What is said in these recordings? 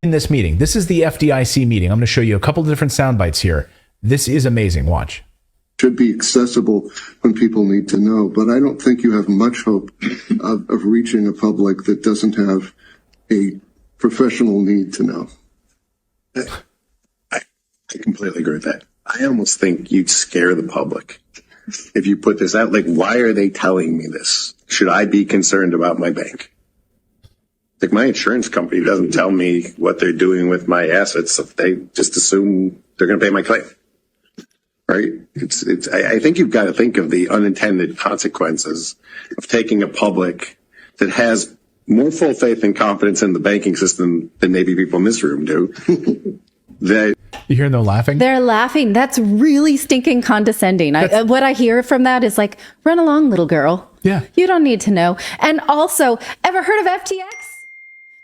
In this meeting, this is the FDIC meeting. I'm going to show you a couple of different sound bites here. This is amazing. Watch. Should be accessible when people need to know, but I don't think you have much hope of reaching a public that doesn't have a professional need to know. I completely agree with that. I almost think you'd scare the public if you put this out. Like, why are they telling me this? Should I be concerned about my bank? Like, my insurance company doesn't tell me what they're doing with my assets. They just assume they're going to pay my claim. Right? I think you've got to think of the unintended consequences of taking a public that has more full faith and confidence in the banking system than maybe people in this room do. You hear them laughing? They're laughing. That's really stinking condescending. What I hear from that is like, run along, little girl. Yeah. You don't need to know. And also, ever heard of FTX?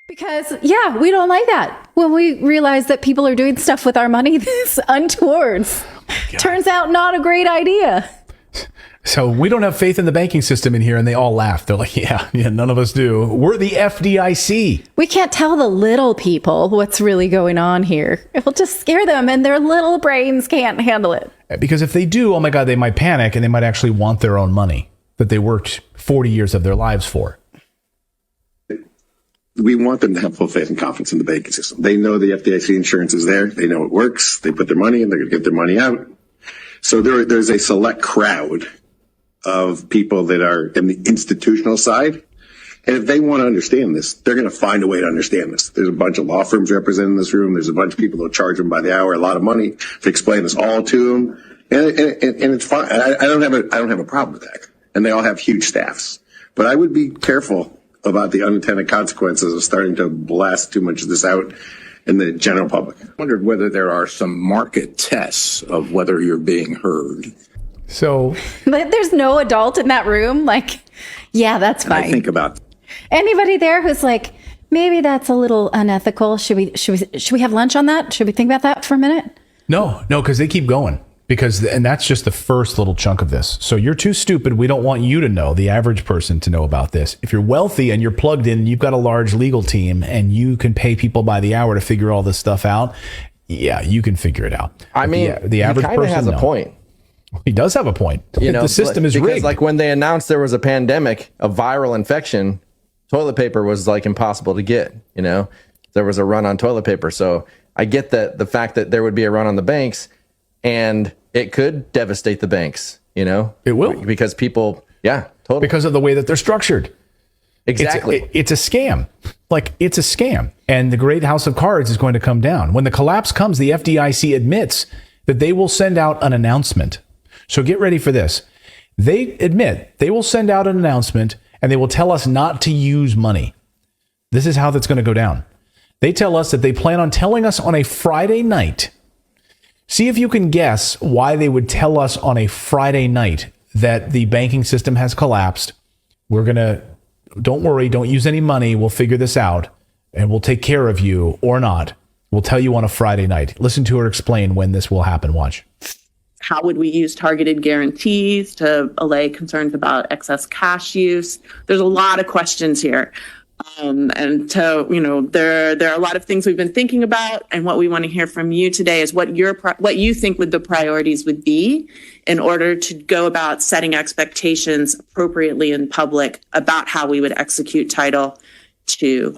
Because, yeah, we don't like that. When we realize that people are doing stuff with our money that's untoward. Turns out not a great idea. So we don't have faith in the banking system in here, and they all laugh. They're like, yeah, none of us do. We're the FDIC. We can't tell the little people what's really going on here. It will just scare them, and their little brains can't handle it. Because if they do, oh my God, they might panic, and they might actually want their own money that they worked 40 years of their lives for. We want them to have full faith and confidence in the banking system. They know the FDIC insurance is there. They know it works. They put their money in. They're going to get their money out. So there's a select crowd of people that are in the institutional side. And if they want to understand this, they're going to find a way to understand this. There's a bunch of law firms represented in this room. There's a bunch of people that charge them by the hour a lot of money to explain this all to them. And it's fine. I don't have a problem with that. And they all have huge staffs. But I would be careful about the unintended consequences of starting to blast too much of this out in the general public. I wondered whether there are some market tests of whether you're being heard. So there's no adult in that room. Like, yeah, that's fine. I think about anybody there who's like, maybe that's a little unethical. Should we have lunch on that? Should we think about that for a minute? No, because they keep going. And that's just the first little chunk of this. So you're too stupid. We don't want you to know, the average person to know about this. If you're wealthy and you're plugged in, you've got a large legal team and you can pay people by the hour to figure all this stuff out. Yeah, you can figure it out. I mean, the average person has a point. He does have a point. The system is rigged. Because like when they announced there was a pandemic, a viral infection, toilet paper was like impossible to get. There was a run on toilet paper. So I get that the fact that there would be a run on the banks, and it could devastate the banks, It will. Because people, yeah, totally. Because of the way that they're structured. Exactly. It's a scam. It's a scam. And the great house of cards is going to come down. When the collapse comes, the FDIC admits that they will send out an announcement. So get ready for this. They admit they will send out an announcement and they will tell us not to use money. This is how that's going to go down. They tell us that they plan on telling us on a Friday night. See if you can guess why they would tell us on a Friday night that the banking system has collapsed. Don't worry, don't use any money. We'll figure this out and we'll take care of you or not. We'll tell you on a Friday night. Listen to her explain when this will happen. Watch. How would we use targeted guarantees to allay concerns about excess cash use? There's a lot of questions here. And so, there are a lot of things we've been thinking about, and what we want to hear from you today is what you think the priorities would be in order to go about setting expectations appropriately in public about how we would execute Title II,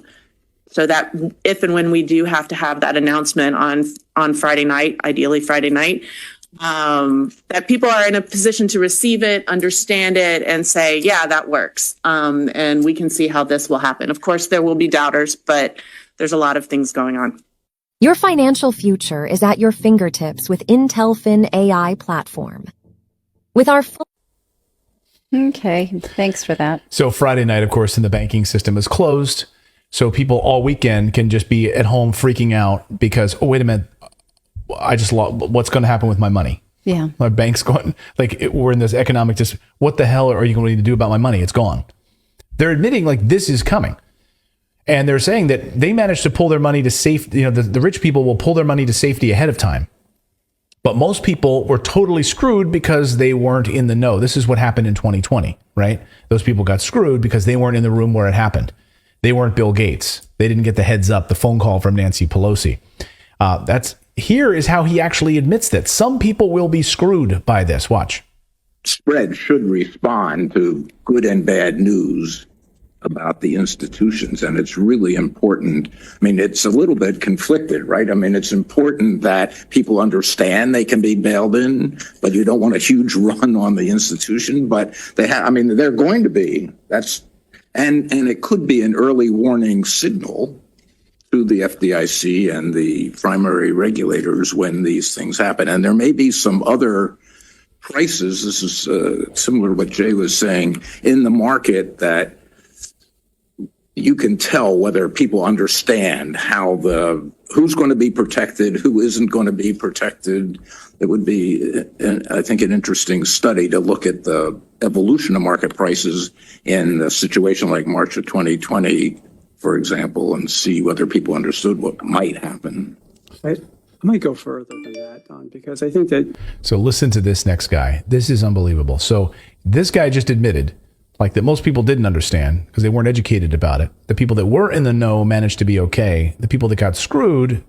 so that if and when we do have to have that announcement on Friday night, ideally Friday night, that people are in a position to receive it, understand it, and say, yeah, that works. And we can see how this will happen. Of course, there will be doubters, but there's a lot of things going on. Your financial future is at your fingertips with Intel Fin AI platform. With our Okay, thanks for that. So Friday night, of course, in the banking system is closed. So people all weekend can just be at home freaking out because, oh, wait a minute, I just lost. What's going to happen with my money? Yeah. My bank's going, we're in this economic, what the hell are you going to do about my money? It's gone. They're admitting this is coming. And they're saying that they managed to pull their money to safety. The rich people will pull their money to safety ahead of time. But most people were totally screwed because they weren't in the know. This is what happened in 2020, right? Those people got screwed because they weren't in the room where it happened. They weren't Bill Gates. They didn't get the heads up, the phone call from Nancy Pelosi. Here is how he actually admits that some people will be screwed by this. Watch. Spread should respond to good and bad news about the institutions. And it's really important. I mean, it's a little bit conflicted, right? I mean, it's important that people understand they can be bailed in, but you don't want a huge run on the institution. But they're going to be. And it could be an early warning signal to the FDIC and the primary regulators when these things happen. And there may be some other prices. This is similar to what Jay was saying in the market, that you can tell whether people understand who's going to be protected, who isn't going to be protected. It would be, I think, an interesting study to look at the evolution of market prices in a situation like March of 2020, for example, and see whether people understood what might happen. I might go further than that, Don, because I think that... So listen to this next guy. This is unbelievable. So this guy just admitted, like, that most people didn't understand because they weren't educated about it. The people that were in the know managed to be okay. The people that got screwed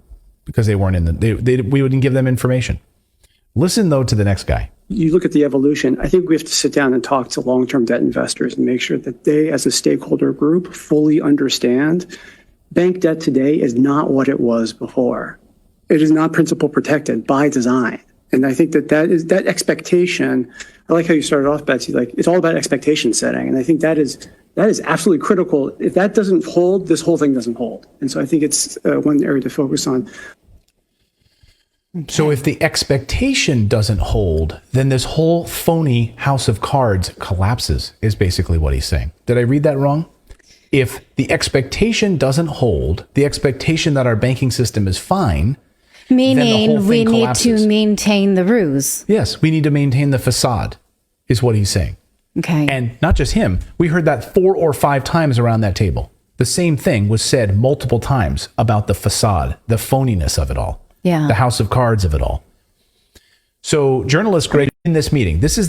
because they weren't in the... we wouldn't give them information. Listen, though, to the next guy. You look at the evolution, I think we have to sit down and talk to long-term debt investors and make sure that they, as a stakeholder group, fully understand bank debt today is not what it was before. It is not principal protected by design. And I think that expectation, I like how you started off, Betsy, like it's all about expectation setting. And I think that is absolutely critical. If that doesn't hold, this whole thing doesn't hold. And so I think it's one area to focus on. So if the expectation doesn't hold, then this whole phony house of cards collapses, is basically what he's saying. Did I read that wrong? If the expectation doesn't hold, the expectation that our banking system is fine, meaning we need to maintain the ruse. Yes, we need to maintain the facade, is what he's saying. Okay. And not just him. We heard that 4 or 5 times around that table. The same thing was said multiple times about the facade, the phoniness of it all. Yeah. The house of cards of it all. So journalists in this meeting, this is